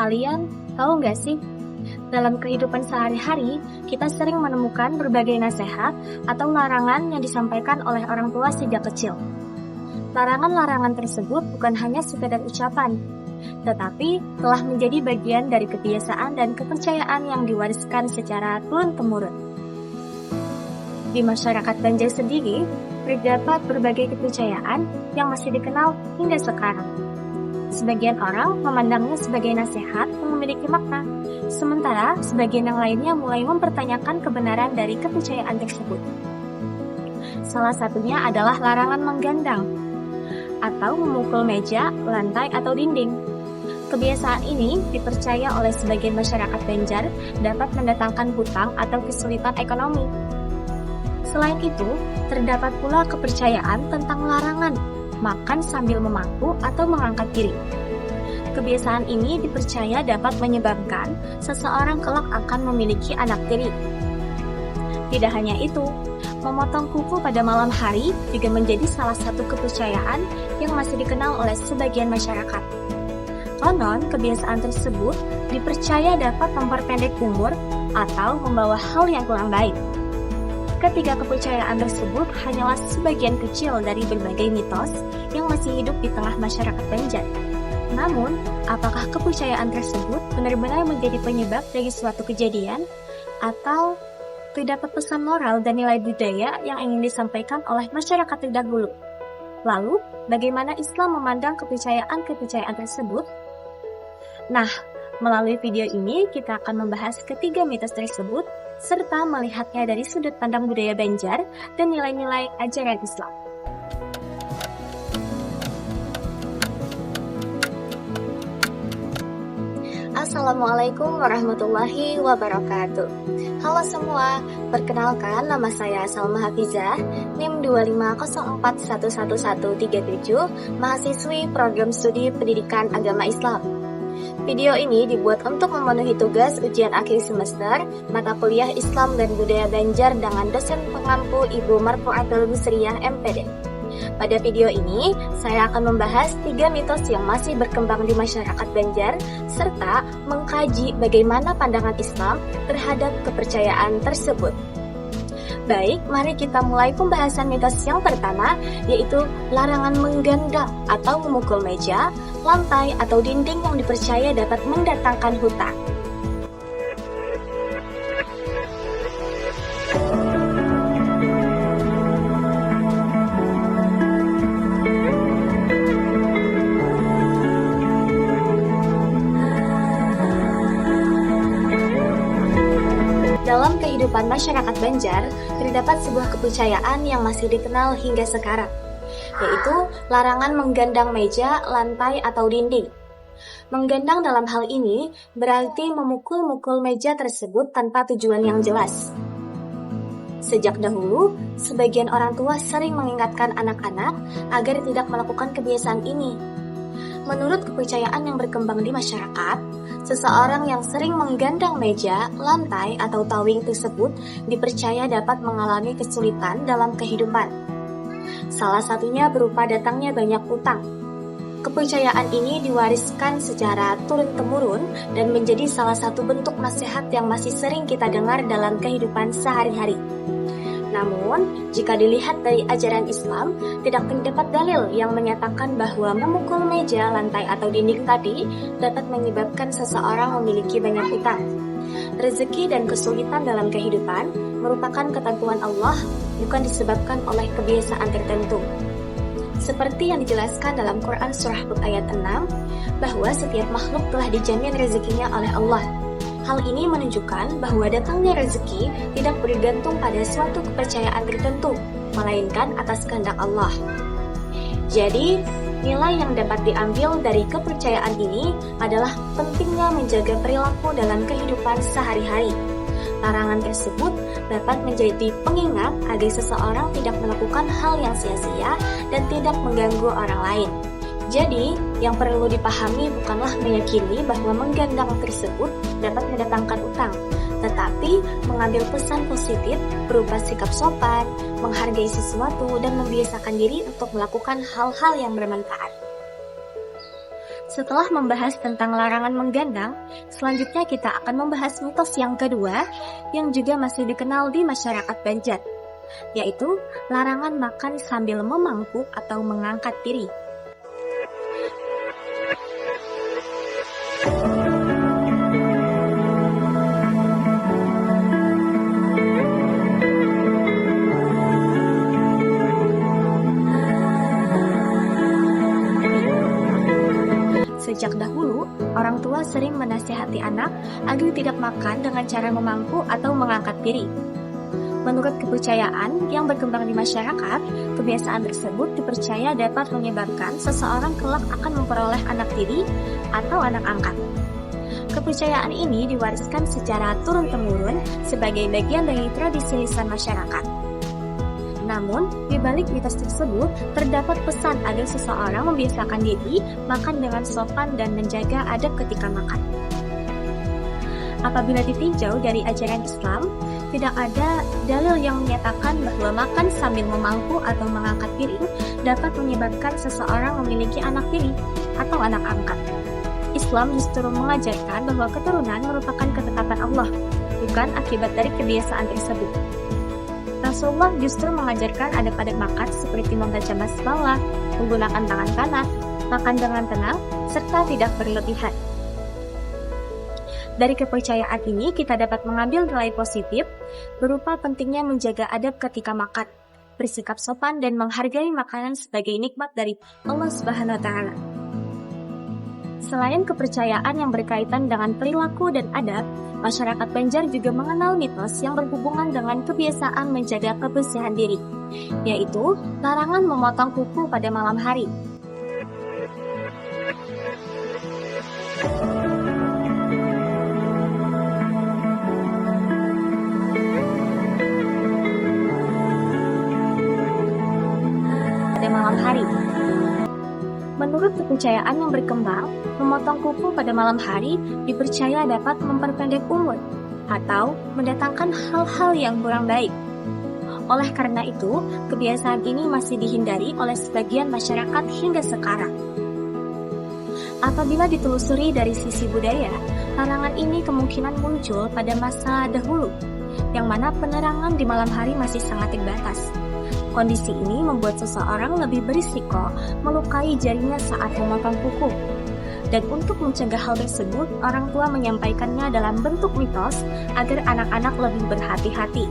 Kalian tahu nggak sih, dalam kehidupan sehari-hari, kita sering menemukan berbagai nasihat atau larangan yang disampaikan oleh orang tua sejak kecil. Larangan-larangan tersebut bukan hanya sekedar ucapan, tetapi telah menjadi bagian dari kebiasaan dan kepercayaan yang diwariskan secara turun-temurun. Di masyarakat Banjar sendiri, terdapat berbagai kepercayaan yang masih dikenal hingga sekarang. Sebagian orang memandangnya sebagai nasihat yang memiliki makna, sementara sebagian yang lainnya mulai mempertanyakan kebenaran dari kepercayaan tersebut. Salah satunya adalah larangan menggandang atau memukul meja, lantai, atau dinding. Kebiasaan ini dipercaya oleh sebagian masyarakat Banjar dapat mendatangkan hutang atau kesulitan ekonomi. Selain itu, terdapat pula kepercayaan tentang larangan makan sambil memangku atau mengangkat piring. Kebiasaan ini dipercaya dapat menyebabkan seseorang kelak akan memiliki anak tiri. Tidak hanya itu, memotong kuku pada malam hari juga menjadi salah satu kepercayaan yang masih dikenal oleh sebagian masyarakat. Konon, kebiasaan tersebut dipercaya dapat memperpendek umur atau membawa hal yang kurang baik. Ketiga kepercayaan tersebut hanyalah sebagian kecil dari berbagai mitos yang masih hidup di tengah masyarakat Banjar. Namun, apakah kepercayaan tersebut benar-benar menjadi penyebab dari suatu kejadian atau terdapat pesan moral dan nilai budaya yang ingin disampaikan oleh masyarakat terdahulu? Lalu, bagaimana Islam memandang kepercayaan-kepercayaan tersebut? Nah, melalui video ini kita akan membahas ketiga mitos tersebut serta melihatnya dari sudut pandang budaya Banjar dan nilai-nilai ajaran Islam. Assalamualaikum warahmatullahi wabarakatuh. Halo semua, perkenalkan nama saya Salma Hafizah, NIM 250411137, mahasiswi program studi pendidikan agama Islam. Video ini dibuat untuk memenuhi tugas ujian akhir semester mata kuliah Islam dan Budaya Banjar dengan dosen pengampu Ibu Marfuatul Busriyah MPD. Pada video ini, saya akan membahas 3 mitos yang masih berkembang di masyarakat Banjar, serta mengkaji bagaimana pandangan Islam terhadap kepercayaan tersebut. Baik, mari kita mulai pembahasan mitos yang pertama, yaitu larangan menggandang atau memukul meja, lantai, atau dinding yang dipercaya dapat mendatangkan hutang. Dalam kehidupan masyarakat Banjar, terdapat sebuah kepercayaan yang masih dikenal hingga sekarang, yaitu larangan menggandang meja, lantai, atau dinding. Menggandang dalam hal ini berarti memukul-mukul meja tersebut tanpa tujuan yang jelas. Sejak dahulu, sebagian orang tua sering mengingatkan anak-anak agar tidak melakukan kebiasaan ini. Menurut kepercayaan yang berkembang di masyarakat, seseorang yang sering menggandang meja, lantai, atau tawing tersebut dipercaya dapat mengalami kesulitan dalam kehidupan. Salah satunya berupa datangnya banyak utang. Kepercayaan ini diwariskan secara turun-temurun dan menjadi salah satu bentuk nasihat yang masih sering kita dengar dalam kehidupan sehari-hari. Namun, jika dilihat dari ajaran Islam, tidak terdapat dalil yang menyatakan bahwa memukul meja, lantai, atau dinding tadi dapat menyebabkan seseorang memiliki banyak utang. Rezeki dan kesulitan dalam kehidupan merupakan ketentuan Allah, bukan disebabkan oleh kebiasaan tertentu. Seperti yang dijelaskan dalam Quran Surah Hud ayat 6, bahwa setiap makhluk telah dijamin rezekinya oleh Allah. Hal ini menunjukkan bahwa datangnya rezeki tidak bergantung pada suatu kepercayaan tertentu, melainkan atas kehendak Allah. Jadi, nilai yang dapat diambil dari kepercayaan ini adalah pentingnya menjaga perilaku dalam kehidupan sehari-hari. Larangan tersebut dapat menjadi pengingat agar seseorang tidak melakukan hal yang sia-sia dan tidak mengganggu orang lain. Jadi, yang perlu dipahami bukanlah meyakini bahwa menggandang tersebut dapat mendatangkan utang, tetapi mengambil pesan positif berupa sikap sopan, menghargai sesuatu, dan membiasakan diri untuk melakukan hal-hal yang bermanfaat. Setelah membahas tentang larangan menggandang, selanjutnya kita akan membahas mitos yang kedua yang juga masih dikenal di masyarakat Banjar, yaitu larangan makan sambil memangku atau mengangkat piring. Sejak dahulu, orang tua sering menasihati anak agar tidak makan dengan cara memangku atau mengangkat piring. Menurut kepercayaan yang berkembang di masyarakat, kebiasaan tersebut dipercaya dapat menyebabkan seseorang kelak akan memperoleh anak tiri atau anak angkat. Kepercayaan ini diwariskan secara turun-temurun sebagai bagian dari tradisi lisan masyarakat. Namun, di balik mitos tersebut, terdapat pesan agar seseorang membiasakan diri makan dengan sopan dan menjaga adab ketika makan. Apabila ditinjau dari ajaran Islam, tidak ada dalil yang menyatakan bahwa makan sambil memangku atau mengangkat piring dapat menyebabkan seseorang memiliki anak tiri atau anak angkat. Islam justru mengajarkan bahwa keturunan merupakan ketetapan Allah, bukan akibat dari kebiasaan tersebut. Rasulullah justru mengajarkan adab-adab makan seperti membaca basmalah, menggunakan tangan kanan, makan dengan tenang, serta tidak berlebihan. Dari kepercayaan ini kita dapat mengambil nilai positif berupa pentingnya menjaga adab ketika makan, bersikap sopan dan menghargai makanan sebagai nikmat dari Allah Subhanahu wa taala. Selain kepercayaan yang berkaitan dengan perilaku dan adab, masyarakat Banjar juga mengenal mitos yang berhubungan dengan kebiasaan menjaga kebersihan diri, yaitu larangan memotong kuku pada malam hari. Menurut kepercayaan yang berkembang, memotong kuku pada malam hari dipercaya dapat memperpendek umur atau mendatangkan hal-hal yang kurang baik. Oleh karena itu, kebiasaan ini masih dihindari oleh sebagian masyarakat hingga sekarang. Apabila ditelusuri dari sisi budaya, larangan ini kemungkinan muncul pada masa dahulu, yang mana penerangan di malam hari masih sangat terbatas. Kondisi ini membuat seseorang lebih berisiko melukai jarinya saat memotong kuku. Dan untuk mencegah hal tersebut, orang tua menyampaikannya dalam bentuk mitos agar anak-anak lebih berhati-hati.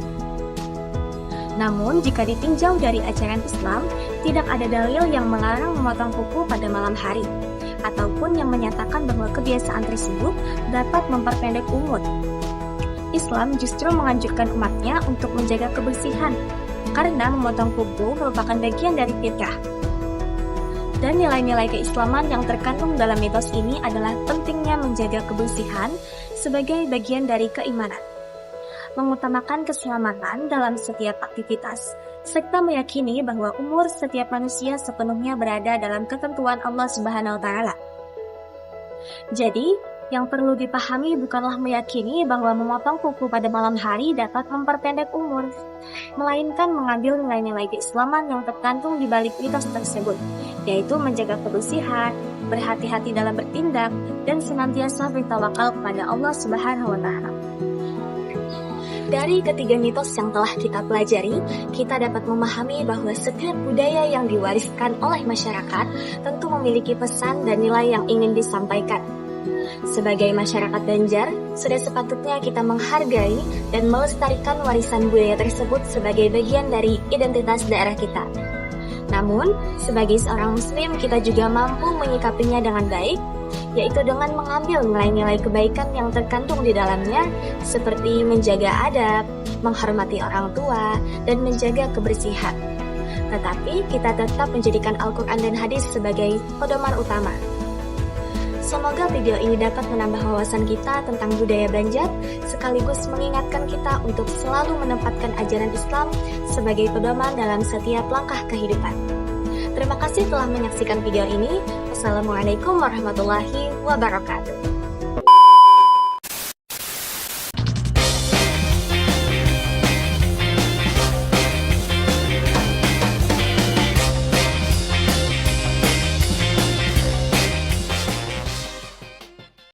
Namun, jika ditinjau dari ajaran Islam, tidak ada dalil yang melarang memotong kuku pada malam hari, ataupun yang menyatakan bahwa kebiasaan tersebut dapat memperpendek umur. Islam justru menganjurkan umatnya untuk menjaga kebersihan, karena memotong kuku merupakan bagian dari fitrah. Dan nilai-nilai keislaman yang terkandung dalam mitos ini adalah pentingnya menjaga kebersihan sebagai bagian dari keimanan, mengutamakan keselamatan dalam setiap aktivitas, serta meyakini bahwa umur setiap manusia sepenuhnya berada dalam ketentuan Allah Subhanahu wa taala. Jadi, yang perlu dipahami bukanlah meyakini bahwa memotong kuku pada malam hari dapat memperpendek umur, melainkan mengambil nilai-nilai keislaman yang terkandung di balik mitos tersebut, yaitu menjaga kebersihan, berhati-hati dalam bertindak, dan senantiasa bertawakal kepada Allah Subhanahu wa taala. Dari ketiga mitos yang telah kita pelajari, kita dapat memahami bahwa setiap budaya yang diwariskan oleh masyarakat tentu memiliki pesan dan nilai yang ingin disampaikan. Sebagai masyarakat Banjar, sudah sepatutnya kita menghargai dan melestarikan warisan budaya tersebut sebagai bagian dari identitas daerah kita. Namun, sebagai seorang muslim, kita juga mampu menyikapinya dengan baik, yaitu dengan mengambil nilai-nilai kebaikan yang terkandung di dalamnya, seperti menjaga adab, menghormati orang tua, dan menjaga kebersihan. Tetapi, kita tetap menjadikan Al-Quran dan hadis sebagai pedoman utama. Semoga video ini dapat menambah wawasan kita tentang budaya Banjar, sekaligus mengingatkan kita untuk selalu menempatkan ajaran Islam sebagai pedoman dalam setiap langkah kehidupan. Terima kasih telah menyaksikan video ini. Wassalamualaikum warahmatullahi wabarakatuh.